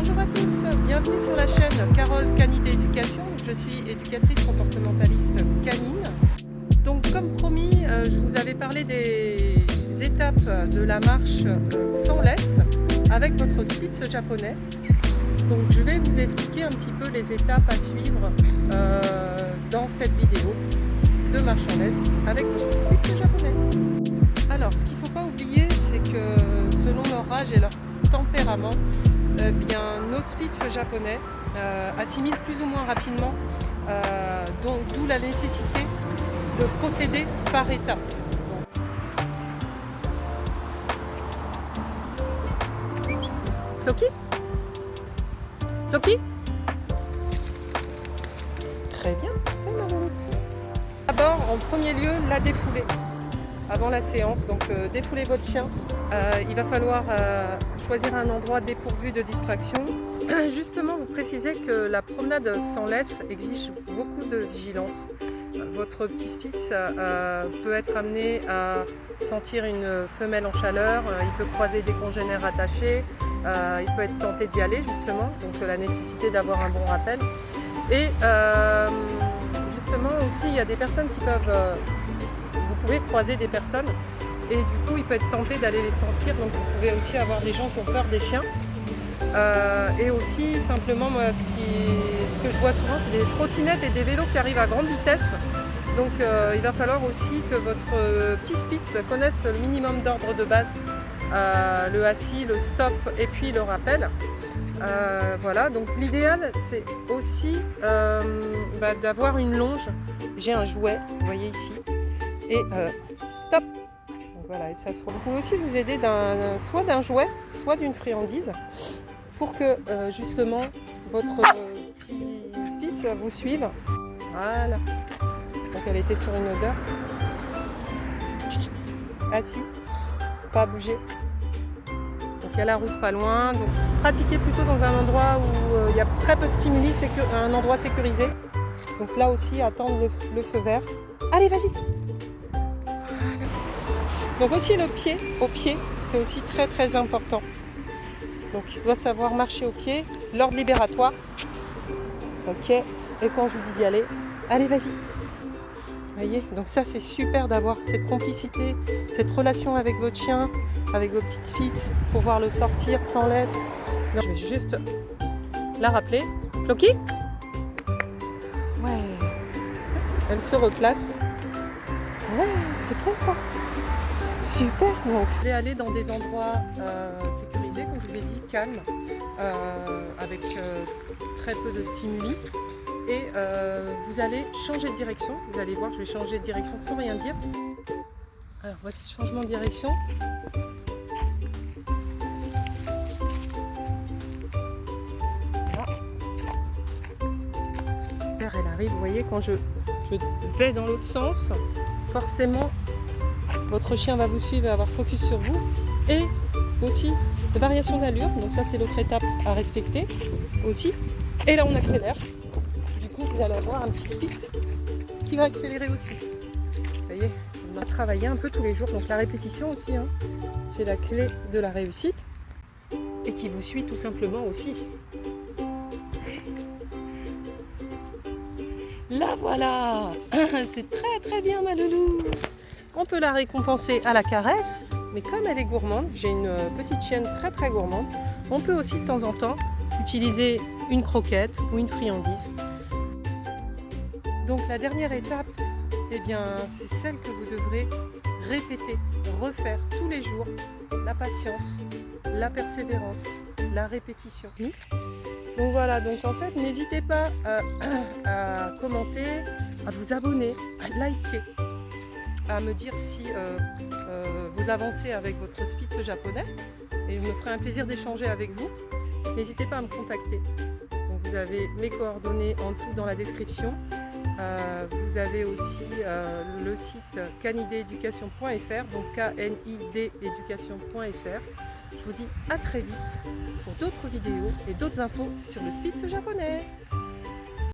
Bonjour à tous, bienvenue sur la chaîne Carole Canidé Éducation. Je suis éducatrice comportementaliste canine. Donc comme promis, je vous avais parlé des étapes de la marche sans laisse avec votre Spitz japonais. Donc je vais vous expliquer un petit peu les étapes à suivre dans cette vidéo de marche en laisse avec votre Spitz japonais. Alors ce qu'il ne faut pas oublier, c'est que selon leur âge et leur tempérament, nos Spitz japonais assimilent plus ou moins rapidement, d'où la nécessité de procéder par étapes. Floki ? Floki ? Très bien, parfait ma louloute. D'abord, en premier lieu, la défoulée. Avant la séance, donc défouler votre chien. Il va falloir choisir un endroit dépourvu de distraction. Justement, vous précisez que la promenade sans laisse exige beaucoup de vigilance. Votre petit Spitz peut être amené à sentir une femelle en chaleur, il peut croiser des congénères attachés, il peut être tenté d'y aller justement, donc la nécessité d'avoir un bon rappel. Et justement aussi, il y a des personnes qui peuvent... vous pouvez croiser des personnes et du coup il peut être tenté d'aller les sentir, donc vous pouvez aussi avoir des gens qui ont peur des chiens. Et aussi simplement moi, ce que je vois souvent, c'est des trottinettes et des vélos qui arrivent à grande vitesse. Donc il va falloir aussi que votre petit Spitz connaisse le minimum d'ordre de base, le assis, le stop et puis le rappel. Voilà, donc l'idéal c'est aussi d'avoir une longe. J'ai un jouet, vous voyez ici, et stop. Donc voilà, et ça vous pouvez aussi vous aider soit d'un jouet, soit d'une friandise, pour que justement votre petit Spitz vous suive. Voilà. Donc elle était sur une odeur. Assis, pas bouger. Donc il y a la route pas loin. Donc pratiquez plutôt dans un endroit où il y a très peu de stimuli, c'est un endroit sécurisé. Donc là aussi, attendre le feu vert. Allez, vas-y. Donc aussi le pied, au pied, c'est aussi très très important. Donc il doit savoir marcher au pied, l'ordre libératoire. Ok, et quand je vous dis d'y aller, allez vas-y. Vous voyez, donc ça c'est super d'avoir cette complicité, cette relation avec votre chien, avec vos petites Spitz, pouvoir le sortir sans laisse. Donc, je vais juste la rappeler. Floki ? Ouais. Elle se replace. Ouais, c'est bien ça. Super. Donc, je vais aller dans des endroits sécurisés, comme je vous ai dit, calmes, avec très peu de stimuli. Et vous allez changer de direction. Vous allez voir, je vais changer de direction sans rien dire. Alors, voici le changement de direction. Voilà. Super, elle arrive. Vous voyez, quand je vais dans l'autre sens, forcément, votre chien va vous suivre et avoir focus sur vous. Et aussi, de variation d'allure. Donc ça, c'est l'autre étape à respecter aussi. Et là, on accélère. Du coup, vous allez avoir un petit Spitz qui va accélérer aussi. Vous voyez, on va travailler un peu tous les jours. Donc la répétition aussi, hein, c'est la clé de la réussite. Et qui vous suit tout simplement aussi. La voilà. C'est très très bien ma loulou. On peut la récompenser à la caresse, mais comme elle est gourmande, j'ai une petite chienne très très gourmande, on peut aussi de temps en temps utiliser une croquette ou une friandise. Donc la dernière étape, eh bien, c'est celle que vous devrez répéter, refaire tous les jours. La patience, la persévérance, la répétition. Donc voilà, donc en fait, n'hésitez pas à commenter, à vous abonner, à liker, à me dire si vous avancez avec votre Spitz japonais, et je me ferai un plaisir d'échanger avec vous. N'hésitez pas à me contacter. Donc vous avez mes coordonnées en dessous dans la description. Vous avez aussi le site canidéeducation.fr, donc KNID-éducation.fr. Je vous dis à très vite pour d'autres vidéos et d'autres infos sur le Spitz japonais.